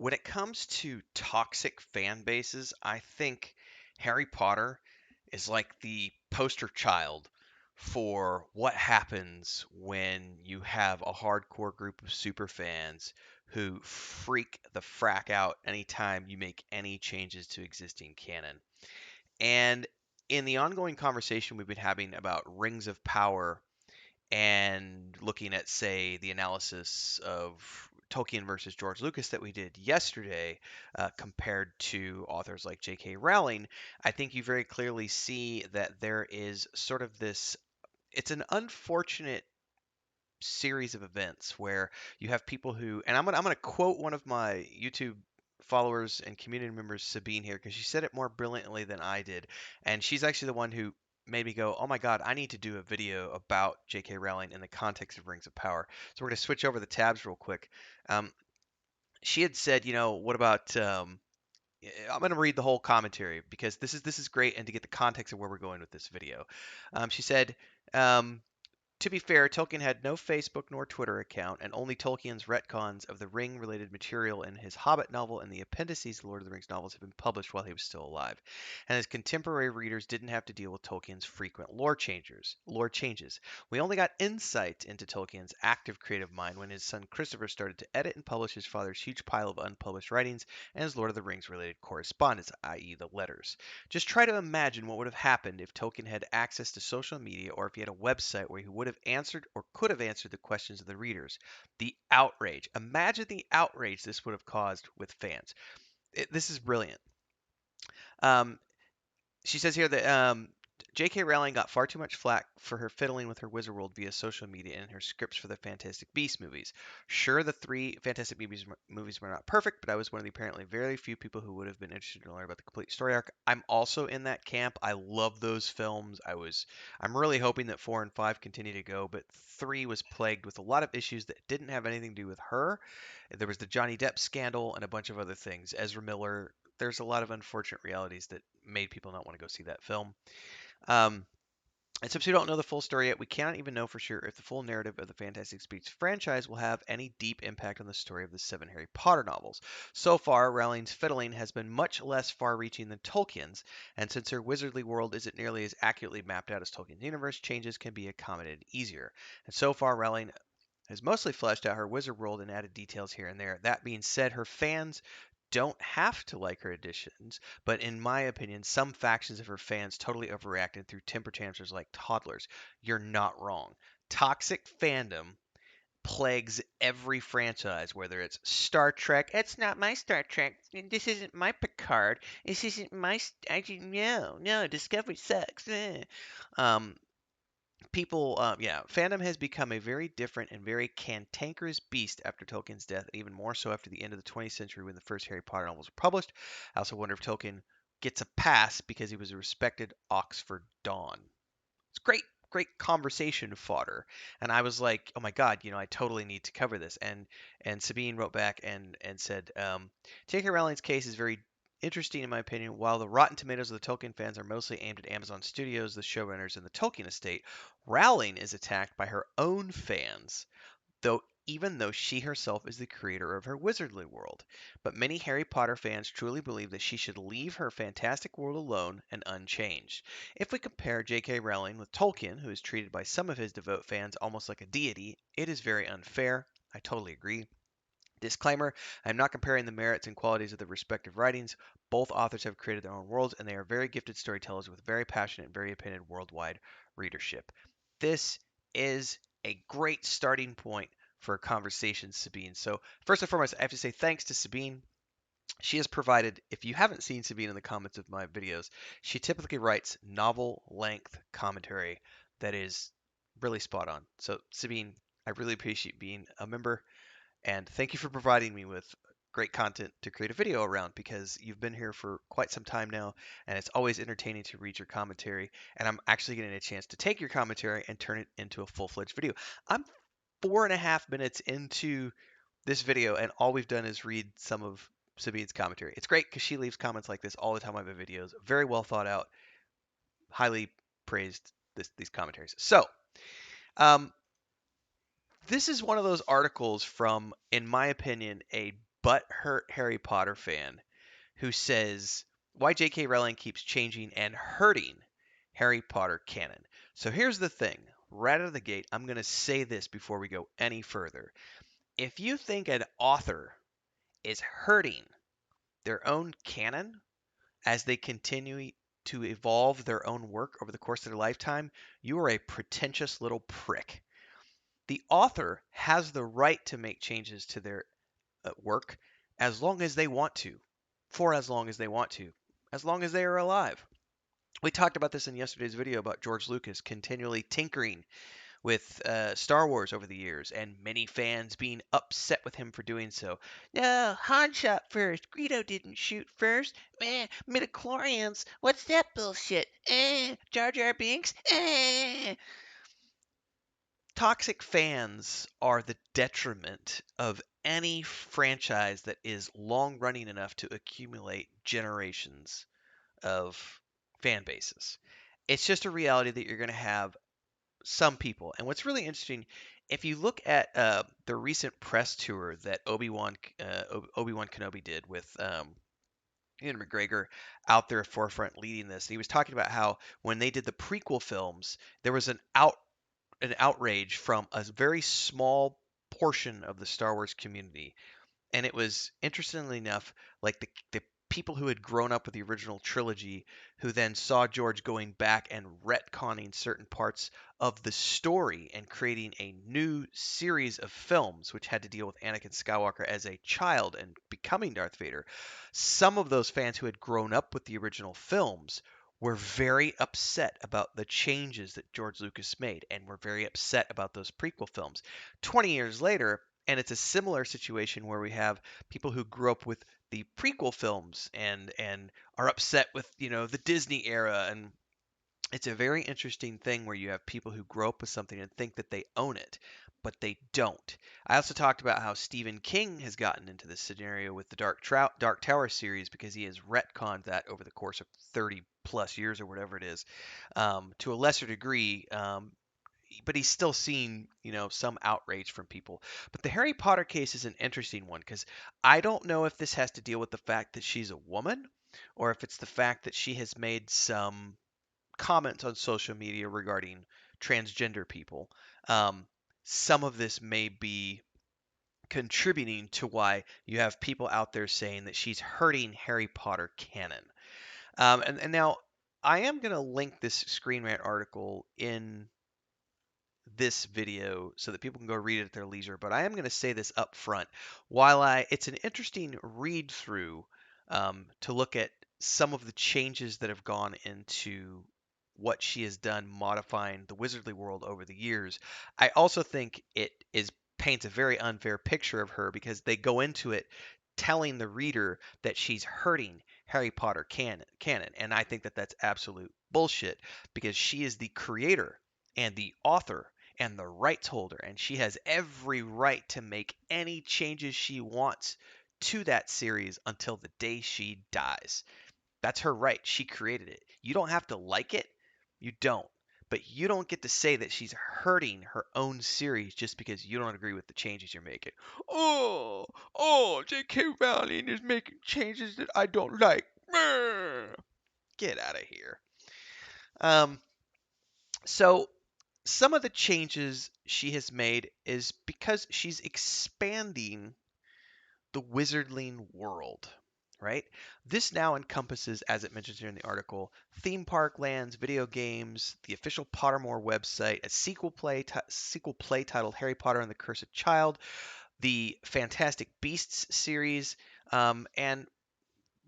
when it comes to toxic fan bases, I think Harry Potter is like the poster child for what happens when you have a hardcore group of super fans who freak the frack out anytime you make any changes to existing canon. And in the ongoing conversation we've been having about Rings of Power and looking at, say, the analysis of Tolkien versus George Lucas that we did yesterday, compared to authors like J.K. Rowling, I think you very clearly see that there is sort of this. It's an unfortunate series of events where you have people who, and I'm gonna quote one of my YouTube followers and community members, Sabine, here, because she said it more brilliantly than I did, and she's actually the one who made me go, oh my god, I need to do a video about J.K. Rowling in the context of Rings of Power. So we're gonna switch over the tabs real quick. Um, she had said, what about I'm going to read the whole commentary because this is great, and to get the context of where we're going with this video. She said, um, to be fair, Tolkien had no Facebook nor Twitter account, and only Tolkien's retcons of the ring-related material in his Hobbit novel and the appendices to Lord of the Rings novels have been published while he was still alive, and his contemporary readers didn't have to deal with Tolkien's frequent lore changes. We only got insight into Tolkien's active creative mind when his son Christopher started to edit and publish his father's huge pile of unpublished writings and his Lord of the Rings-related correspondence, i.e., the letters. Just try to imagine what would have happened if Tolkien had access to social media or if he had a website where he would have answered or could have answered the questions of the readers. The outrage. Imagine the outrage this would have caused with fans. This is brilliant. Um, she says here that J.K. Rowling got far too much flack for her fiddling with her Wizard World via social media and her scripts for the Fantastic Beasts movies. Sure, the three Fantastic movies were not perfect, but I was one of the apparently very few people who would have been interested to learn about the complete story arc. I'm also in that camp. I love those films. I'm really hoping that 4 and 5 continue to go, but 3 was plagued with a lot of issues that didn't have anything to do with her. There was the Johnny Depp scandal and a bunch of other things. Ezra Miller. There's a lot of unfortunate realities that made people not want to go see that film. Um, and since we don't know the full story yet, we cannot even know for sure if the full narrative of the Fantastic Beasts franchise will have any deep impact on the story of the 7 Harry Potter novels. So far, Rowling's fiddling has been much less far-reaching than Tolkien's, and since her wizardly world isn't nearly as accurately mapped out as Tolkien's universe, changes can be accommodated easier. And so far, Rowling has mostly fleshed out her wizard world and added details here and there. That being said, her fans don't have to like her additions, but in my opinion, some factions of her fans totally overreacted through temper tantrums like toddlers. You're not wrong. Toxic fandom plagues every franchise, whether it's Star Trek. It's not my Star Trek. This isn't my Picard. This isn't my. No, Discovery sucks. Um, fandom has become a very different and very cantankerous beast after Tolkien's death, and even more so after the end of the 20th century when the first Harry Potter novels were published. I also wonder if Tolkien gets a pass because he was a respected Oxford Don. It's great conversation fodder. And I was like, oh my god, I totally need to cover this. And Sabine wrote back and said, J.K. Rowling's case is very interesting in my opinion. While the Rotten Tomatoes of the Tolkien fans are mostly aimed at Amazon Studios, the showrunners, and the Tolkien estate, Rowling is attacked by her own fans, even though she herself is the creator of her wizardly world. But many Harry Potter fans truly believe that she should leave her fantastic world alone and unchanged. If we compare J.K. Rowling with Tolkien, who is treated by some of his devout fans almost like a deity, it is very unfair. I totally agree. Disclaimer, I am not comparing the merits and qualities of the respective writings. Both authors have created their own worlds, and they are very gifted storytellers with very passionate and very opinionated worldwide readership. This is a great starting point for a conversation, Sabine. So, first and foremost, I have to say thanks to Sabine. She has provided, if you haven't seen Sabine in the comments of my videos, she typically writes novel length commentary that is really spot on. So, Sabine, I really appreciate being a member. And thank you for providing me with great content to create a video around because you've been here for quite some time now, and it's always entertaining to read your commentary. And I'm actually getting a chance to take your commentary and turn it into a full-fledged video. I'm 4.5 minutes into this video, and all we've done is read some of Sabine's commentary. It's great because she leaves comments like this all the time on my videos. Very well thought out, highly praised these commentaries. So, um, this is one of those articles from, in my opinion, a butthurt Harry Potter fan who says why J.K. Rowling keeps changing and hurting Harry Potter canon. So here's the thing. Right out of the gate, I'm going to say this before we go any further. If you think an author is hurting their own canon as they continue to evolve their own work over the course of their lifetime, you are a pretentious little prick. The author has the right to make changes to their work as long as they want to, for as long as they want to, as long as they are alive. We talked about this in yesterday's video about George Lucas continually tinkering with Star Wars over the years, and many fans being upset with him for doing so. No, Han shot first. Greedo didn't shoot first. Midichlorians. What's that bullshit? Jar Jar Binks. Toxic fans are the detriment of any franchise that is long running enough to accumulate generations of fan bases. It's just a reality that you're going to have some people. And what's really interesting, if you look at the recent press tour that Obi-Wan Kenobi did with Ian McGregor out there forefront leading this, he was talking about how when they did the prequel films, there was an outrage from a very small portion of the Star Wars community. And it was interestingly enough, like the people who had grown up with the original trilogy, who then saw George going back and retconning certain parts of the story and creating a new series of films, which had to deal with Anakin Skywalker as a child and becoming Darth Vader. Some of those fans who had grown up with the original films were very upset about the changes that George Lucas made and were very upset about those prequel films. 20 years later, and it's a similar situation where we have people who grew up with the prequel films and are upset with the Disney era, and it's a very interesting thing where you have people who grow up with something and think that they own it, but they don't. I also talked about how Stephen King has gotten into this scenario with the Dark Tower series because he has retconned that over the course of 30 plus years or whatever it is, to a lesser degree. But he's still seeing, some outrage from people. But the Harry Potter case is an interesting one because I don't know if this has to deal with the fact that she's a woman or if it's the fact that she has made some comments on social media regarding transgender people. Um, some of this may be contributing to why you have people out there saying that she's hurting Harry Potter canon. And now I am going to link this Screen Rant article in this video so that people can go read it at their leisure. But I am going to say this up front. It's an interesting read through to look at some of the changes that have gone into what she has done modifying the wizardly world over the years. I also think it is paints a very unfair picture of her because they go into it telling the reader that she's hurting Harry Potter canon, and I think that that's absolute bullshit because she is the creator and the author and the rights holder, and she has every right to make any changes she wants to that series until the day she dies. That's her right. She created it. You don't have to like it. You don't. But you don't get to say that she's hurting her own series just because you don't agree with the changes you're making. J.K. Rowling is making changes that I don't like. Get out of here. Um, so some of the changes she has made is because she's expanding the wizardling world, right? This now encompasses, as it mentions here in the article, theme park lands, video games, the official Pottermore website, a sequel play titled Harry Potter and the Cursed Child, the Fantastic Beasts series, and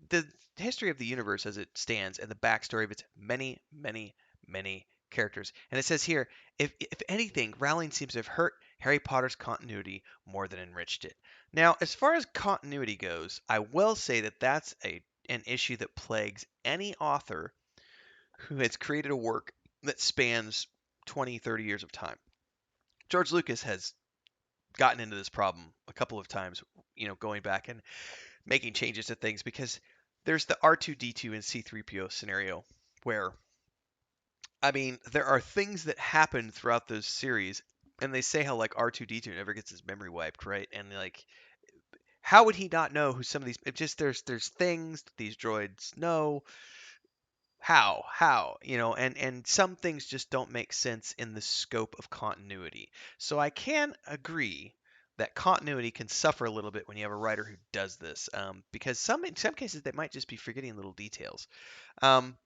the history of the universe as it stands and the backstory of its many, many, many characters. And it says here, if anything, Rowling seems to have hurt Harry Potter's continuity more than enriched it. Now, as far as continuity goes, I will say that that's an issue that plagues any author who has created a work that spans 20, 30 years of time. George Lucas has gotten into this problem a couple of times, going back and making changes to things because there's the R2D2 and C3PO scenario where there are things that happen throughout those series and they say how like R2D2 never gets his memory wiped, right? And like How would he not know who some of these? It just there's things that these droids know. How, and some things just don't make sense in the scope of continuity. So I can agree that continuity can suffer a little bit when you have a writer who does this, because in some cases they might just be forgetting little details. Um,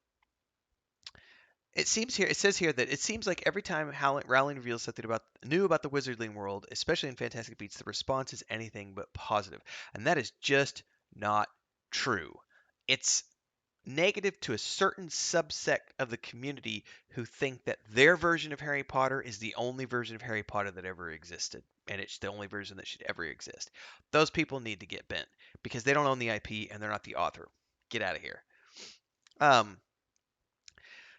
it says here that it seems like every time Rowling reveals something new about the wizardling world, especially in Fantastic Beasts, the response is anything but positive, and that is just not true. It's negative to a certain subsect of the community who think that their version of Harry Potter is the only version of Harry Potter that ever existed, and it's the only version that should ever exist. Those people need to get bent because they don't own the IP and they're not the author. Get out of here. Um,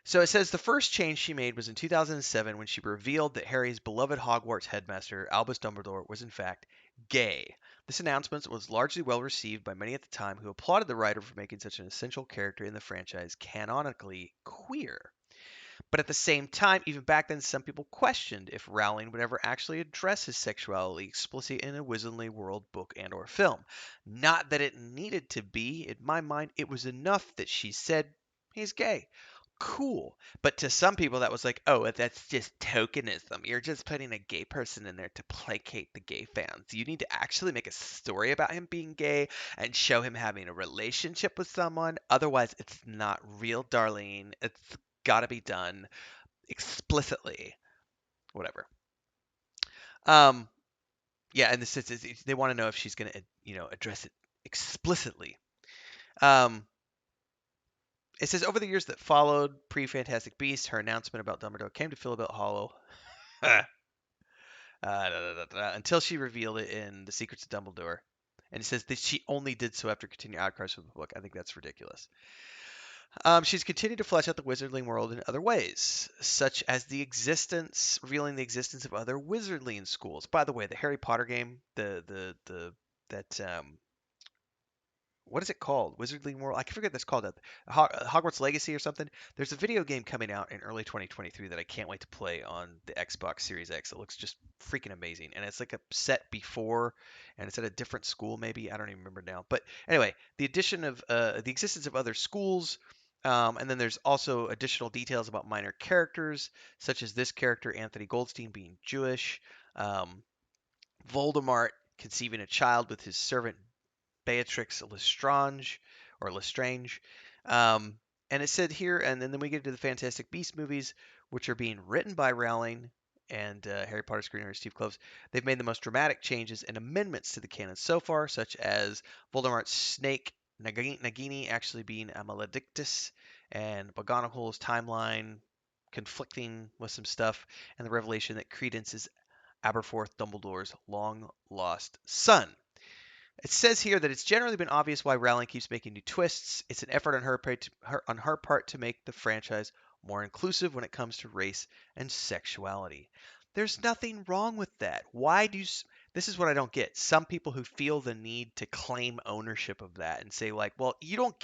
so it says the first change she made was in 2007 when she revealed that Harry's beloved Hogwarts headmaster, Albus Dumbledore, was in fact gay. This announcement was largely well received by many at the time who applauded the writer for making such an essential character in the franchise canonically queer. But at the same time, even back then, some people questioned if Rowling would ever actually address his sexuality explicitly in a Wizardly World book and/or film. Not that it needed to be. In my mind, it was enough that she said he's gay. Cool. But to some people, that was like, oh, that's just tokenism. You're just putting a gay person in there to placate the gay fans. You need to actually make a story about him being gay and show him having a relationship with someone. Otherwise, it's not real, darling. It's got to be done explicitly. Whatever. Um, yeah, and they want to know if she's going to, address it explicitly. Um, It says over the years that followed pre-Fantastic Beasts, her announcement about Dumbledore came to feel a bit hollow. Until she revealed it in The Secrets of Dumbledore. And it says that she only did so after continued outcries from the book. I think that's ridiculous. She's continued to flesh out the wizardling world in other ways, such as revealing the existence of other wizardling schools. By the way, the Harry Potter game, that what is it called? Wizarding World? I forget what that's called. Hogwarts Legacy or something. There's a video game coming out in early 2023 that I can't wait to play on the Xbox Series X. It looks just freaking amazing, and it's like a set before, and it's at a different school. Maybe I don't even remember now. But anyway, the addition of the existence of other schools. And then there's also additional details about minor characters, such as this character, Anthony Goldstein, being Jewish. Um, Voldemort conceiving a child with his servant Beatrix Lestrange or Lestrange. Um, and it said here, and then we get to the Fantastic Beasts movies, which are being written by Rowling and Harry Potter screenwriter Steve Kloves. They've made the most dramatic changes and amendments to the canon so far, such as Voldemort's snake Nagini actually being a Maledictus, and McGonagall's timeline conflicting with some stuff, and the revelation that Credence is Aberforth Dumbledore's long lost son. It says here that it's generally been obvious why Rowling keeps making new twists. It's an effort on her part to make the franchise more inclusive when it comes to race and sexuality. There's nothing wrong with that. This is what I don't get. Some people who feel the need to claim ownership of that and say like, "Well, you don't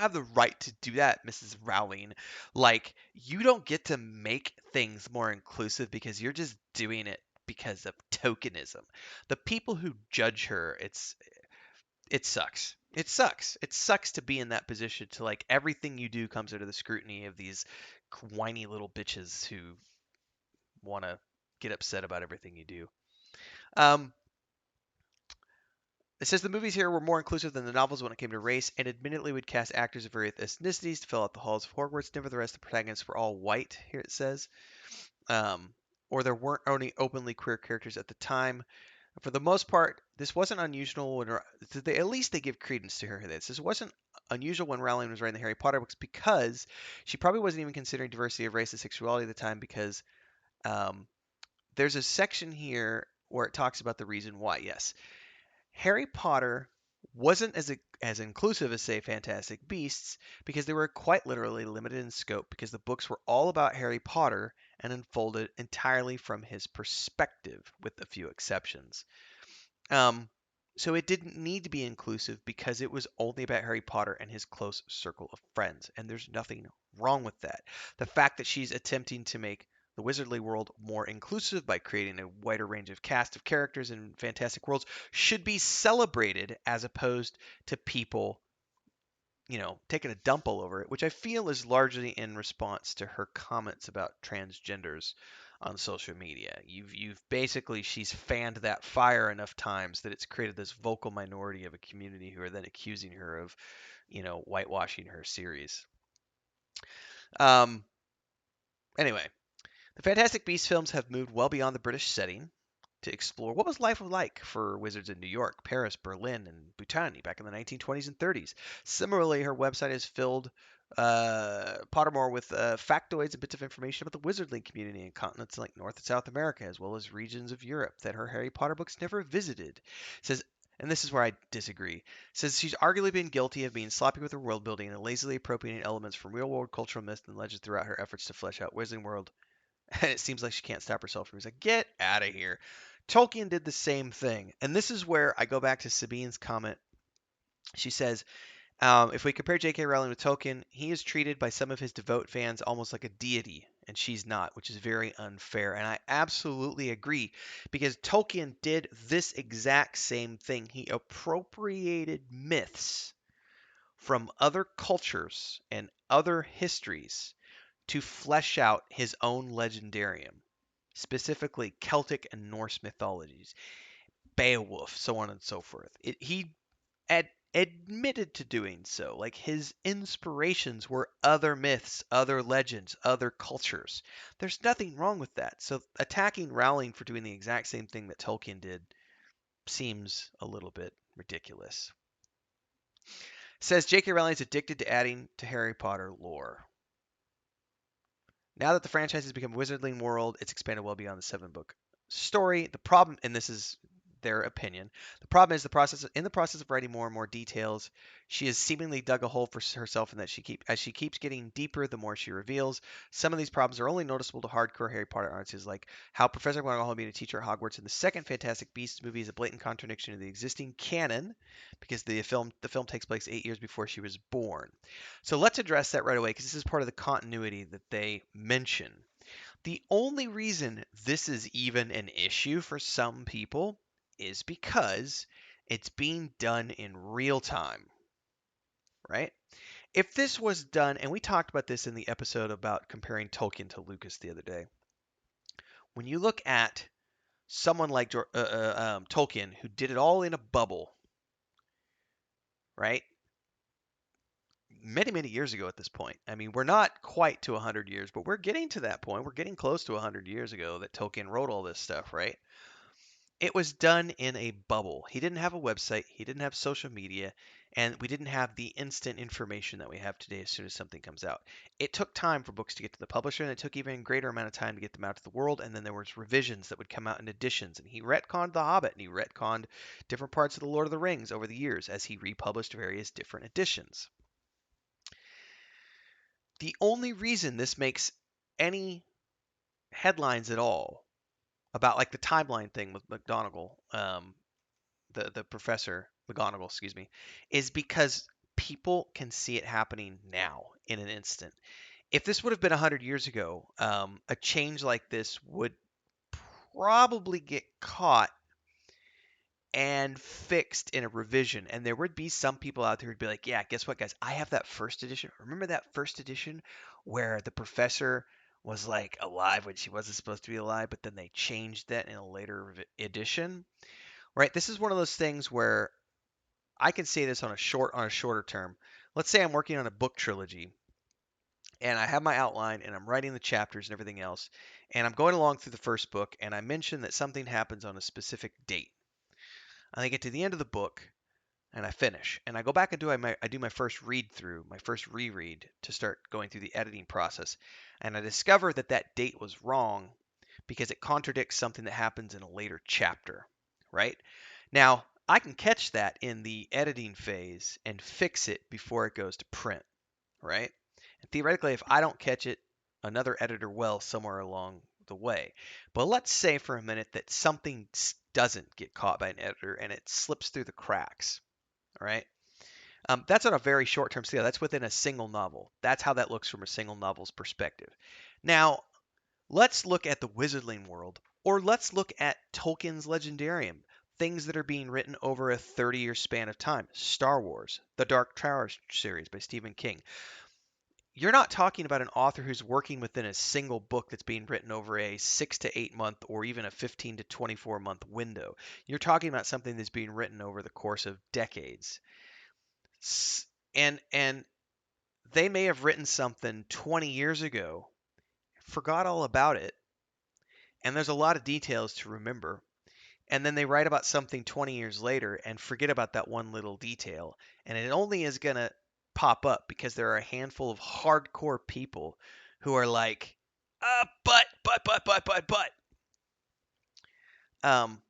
have the right to do that, Mrs. Rowling. Like, you don't get to make things more inclusive because you're just doing it because of tokenism." The people who judge her, it sucks. It sucks. It sucks to be in that position to like everything you do comes under the scrutiny of these whiny little bitches who want to get upset about everything you do. Um, it says the movies here were more inclusive than the novels when it came to race, and admittedly would cast actors of various ethnicities to fill out the halls of Hogwarts. Nevertheless, the protagonists were all white. Here it says, um, or there weren't any openly queer characters at the time. For the most part, this wasn't unusual at least they give credence to her. This wasn't unusual when Rowling was writing the Harry Potter books because she probably wasn't even considering diversity of race and sexuality at the time because um, there's a section here where it talks about the reason why. Yes, Harry Potter wasn't as inclusive as say Fantastic Beasts because they were quite literally limited in scope because the books were all about Harry Potter and unfolded entirely from his perspective with a few exceptions. Um, so it didn't need to be inclusive because it was only about Harry Potter and his close circle of friends, and there's nothing wrong with that. The fact that she's attempting to make the wizardly world more inclusive by creating a wider range of cast of characters in fantastic worlds should be celebrated as opposed to people, taking a dump all over it, which I feel is largely in response to her comments about transgenders on social media. You've basically she's fanned that fire enough times that it's created this vocal minority of a community who are then accusing her of, whitewashing her series. Um, anyway, the Fantastic Beasts films have moved well beyond the British setting to explore what was life like for wizards in New York, Paris, Berlin, and Bhutan back in the 1920s and 30s. Similarly, her website has filled Pottermore with factoids and bits of information about the wizardling community in continents like North and South America, as well as regions of Europe that her Harry Potter books never visited. Says, and this is where I disagree. Says she's arguably been guilty of being sloppy with her world building and lazily appropriating elements from real world cultural myths and legends throughout her efforts to flesh out Wizarding World. And it seems like she can't stop herself from like, get out of here. Tolkien did the same thing. And this is where I go back to Sabine's comment. She says, if we compare J.K. Rowling with Tolkien, he is treated by some of his devout fans almost like a deity, and she's not, which is very unfair. And I absolutely agree, because Tolkien did this exact same thing. He appropriated myths from other cultures and other histories to flesh out his own legendarium, specifically Celtic and Norse mythologies, Beowulf, so on and so forth. He admitted to doing so. Like his inspirations were other myths, other legends, other cultures. There's nothing wrong with that. So attacking Rowling for doing the exact same thing that Tolkien did seems a little bit ridiculous. Says J.K. Rowling is addicted to adding to Harry Potter lore. Now that the franchise has become Wizarding World, it's expanded well beyond the 7-book story. The problem, and this is their opinion, the problem is in the process of writing more and more details, she has seemingly dug a hole for herself, and that as she keeps getting deeper, the more she reveals. Some of these problems are only noticeable to hardcore Harry Potter artists, like how Professor McGonagall being a teacher at Hogwarts in the second Fantastic Beasts movie is a blatant contradiction to the existing canon, because the film takes place 8 years before she was born. So let's address that right away, because this is part of the continuity that they mention. The only reason this is even an issue for some people is because it's being done in real time, right? If this was done, and we talked about this in the episode about comparing Tolkien to Lucas the other day, when you look at someone like Tolkien, who did it all in a bubble, right? Many, many years ago at this point. I mean, we're not quite to 100 years, but we're getting to that point. We're getting close to 100 years ago that Tolkien wrote all this stuff, right? It was done in a bubble. He didn't have a website, he didn't have social media, and we didn't have the instant information that we have today as soon as something comes out. It took time for books to get to the publisher, and it took even a greater amount of time to get them out to the world, and then there was revisions that would come out in editions, and he retconned The Hobbit, and he retconned different parts of The Lord of the Rings over the years as he republished various different editions. The only reason this makes any headlines at all about like the timeline thing with McGonagall, the professor McGonagall, excuse me, is because people can see it happening now in an instant. If this would have been 100 years ago, a change like this would probably get caught and fixed in a revision. And there would be some people out there who'd be like, yeah, guess what, guys? I have that first edition. Remember that first edition where the professor was like alive when she wasn't supposed to be alive, but then they changed that in a later edition, right? This is one of those things where I can say this on a shorter term. Let's say I'm working on a book trilogy and I have my outline and I'm writing the chapters and everything else, and I'm going along through the first book and I mention that something happens on a specific date. And I get to the end of the book and I finish. And I go back and do my first read through, my first reread to start going through the editing process. And I discover that that date was wrong because it contradicts something that happens in a later chapter, right? Now, I can catch that in the editing phase and fix it before it goes to print, right? And theoretically, if I don't catch it, another editor will somewhere along the way. But let's say for a minute that something doesn't get caught by an editor and it slips through the cracks, right? That's on a very short-term scale. That's within a single novel. That's how that looks from a single novel's perspective. Now, Let's look at the Wizardling world, or let's look at Tolkien's legendarium, things that are being written over a 30-year span of time. Star Wars, the Dark Tower series by Stephen King. You're not talking about an author who's working within a single book that's being written over a 6 to 8 month or even a 15 to 24-month window. You're talking about something that's being written over the course of decades. And they may have written something 20 years ago, forgot all about it, and there's a lot of details to remember. And then they write about something 20 years later and forget about that one little detail. And it only is going to pop up because there are a handful of hardcore people who are like, but. Um,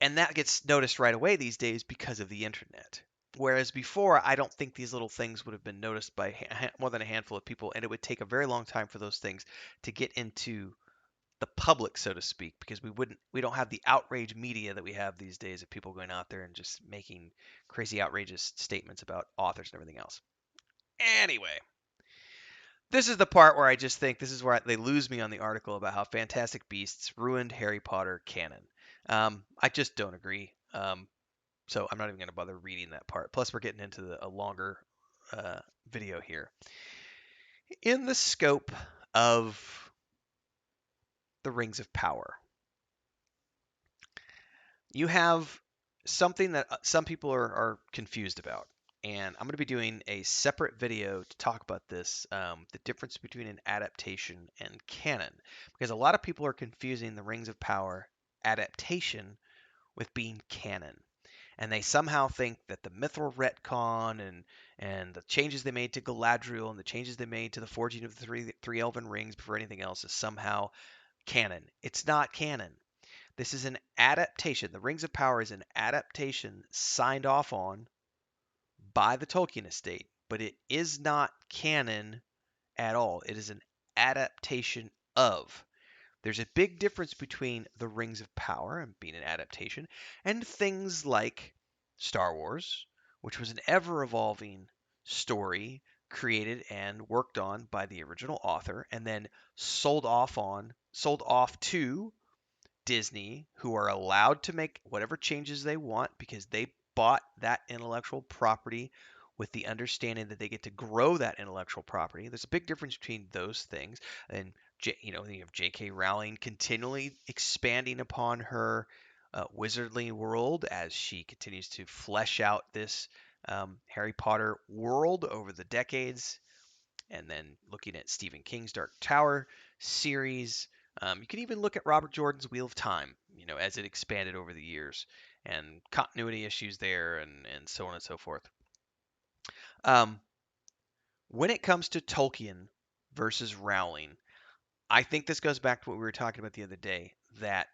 and that gets noticed right away these days because of the internet. Whereas before, I don't think these little things would have been noticed by more than a handful of people, and it would take a very long time for those things to get into the public, so to speak, because we don't have the outrage media that we have these days of people going out there and just making crazy outrageous statements about authors and everything else. Anyway, this is the part where I just think this is where they lose me on the article about how Fantastic Beasts ruined Harry Potter canon. I just don't agree. So I'm not even going to bother reading that part. Plus, we're getting into a longer video here. In the scope of the Rings of Power, you have something that some people are confused about. And I'm going to be doing a separate video to talk about this, the difference between an adaptation and canon. Because a lot of people are confusing the Rings of Power adaptation with being canon. And they somehow think that the Mithril retcon and the changes they made to Galadriel and the changes they made to the forging of the three elven rings before anything else is somehow canon. It's not canon. This is an adaptation. The Rings of Power is an adaptation signed off on by the Tolkien estate, but it is not canon at all. It is an adaptation of. There's a big difference between the Rings of Power and being an adaptation and things like Star Wars, which was an ever evolving story created and worked on by the original author and then sold off to Disney, who are allowed to make whatever changes they want because they bought that intellectual property with the understanding that they get to grow that intellectual property. There's a big difference between those things. And you have J.K. Rowling continually expanding upon her wizardly world as she continues to flesh out this Harry Potter world over the decades. And then looking at Stephen King's Dark Tower series. You can even look at Robert Jordan's Wheel of Time, as it expanded over the years, and continuity issues there, and so on and so forth. Um, when it comes to Tolkien versus Rowling, I think this goes back to what we were talking about the other day, that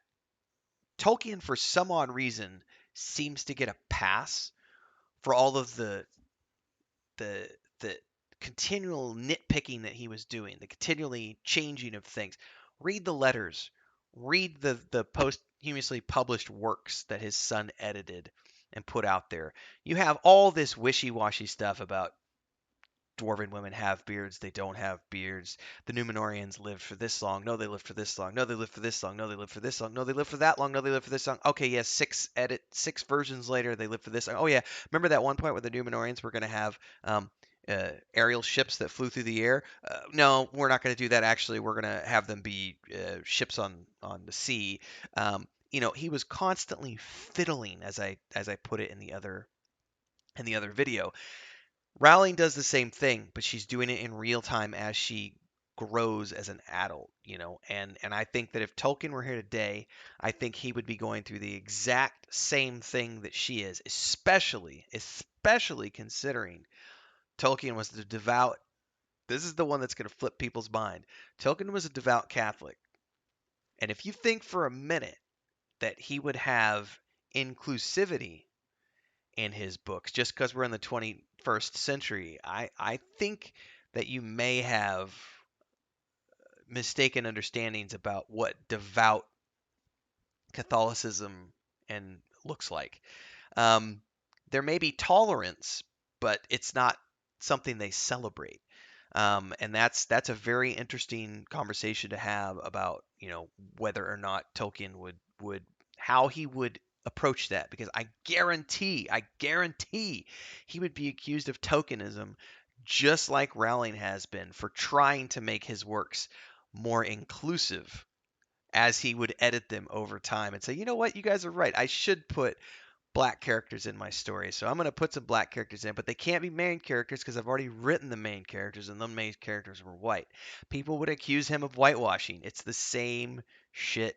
Tolkien, for some odd reason, seems to get a pass for all of the the continual nitpicking that he was doing, the continually changing of things. Read the letters, read the posthumously published works that his son edited and put out there. You have all this wishy-washy stuff about dwarven women have beards, they don't have beards. The Numenorians lived for this long. No, they lived for this long. No, they lived for this long. No, they lived for this long. No, they lived for that long. No, they lived for this long. Okay, yes, six versions later, they lived for this long. Oh yeah, remember that one point where the Numenorians were going to have aerial ships that flew through the air? No, we're not going to do that. Actually, we're going to have them be ships on the sea. He was constantly fiddling, as I put it in the other video. Rowling does the same thing, but she's doing it in real time as she grows as an adult, and I think that if Tolkien were here today, I think he would be going through the exact same thing that she is, especially considering Tolkien was the devout. This is the one that's going to flip people's mind. Tolkien was a devout Catholic, and if you think for a minute that he would have inclusivity in his books just because we're in the 21st century. I think that you may have mistaken understandings about what devout Catholicism and looks like. There may be tolerance, but it's not something they celebrate. And that's a very interesting conversation to have about, whether or not Tolkien would how he would approach that, because I guarantee he would be accused of tokenism, just like Rowling has been, for trying to make his works more inclusive as he would edit them over time and say, you know what, you guys are right. I should put black characters in my story. So I'm going to put some black characters in, but they can't be main characters because I've already written the main characters and the main characters were white. People would accuse him of whitewashing. It's the same shit,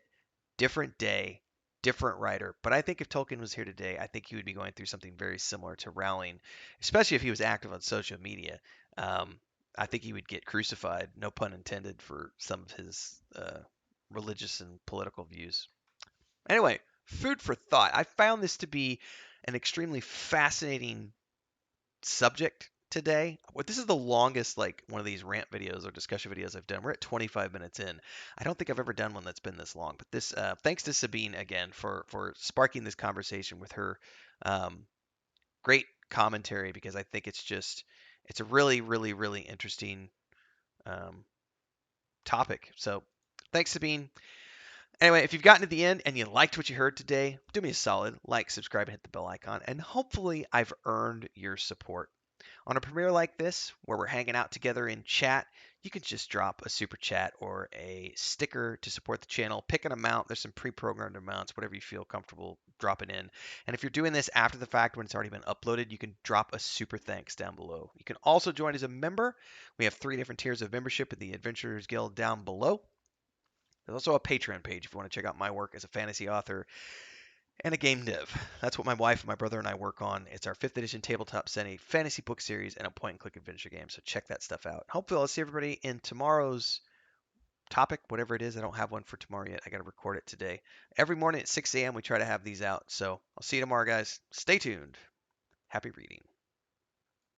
different day, different writer. But I think if Tolkien was here today, I think he would be going through something very similar to Rowling, especially if he was active on social media. Um, I think he would get crucified, no pun intended, for some of his religious and political views. Anyway, food for thought. I found this to be an extremely fascinating subject today. This is the longest, like, one of these rant videos or discussion videos I've done. We're at 25 minutes in. I don't think I've ever done one that's been this long. But this, thanks to Sabine again for sparking this conversation with her um, great commentary, because I think it's a really, really, really interesting um, topic. So thanks, Sabine. Anyway, if you've gotten to the end and you liked what you heard today, do me a solid, like, subscribe, and hit the bell icon, and hopefully I've earned your support. On a premiere like this, where we're hanging out together in chat, you can just drop a super chat or a sticker to support the channel. Pick an amount. There's some pre-programmed amounts, whatever you feel comfortable dropping in. And if you're doing this after the fact when it's already been uploaded, you can drop a super thanks down below. You can also join as a member. We have 3 different tiers of membership in the Adventurers Guild down below. There's also a Patreon page if you want to check out my work as a fantasy author and a game dev. That's what my wife, my brother, and I work on. It's our 5th edition tabletop setting, fantasy book series, and a point-and-click adventure game. So check that stuff out. Hopefully, I'll see everybody in tomorrow's topic, whatever it is. I don't have one for tomorrow yet. I got to record it today. Every morning at 6 a.m. we try to have these out. So I'll see you tomorrow, guys. Stay tuned. Happy reading.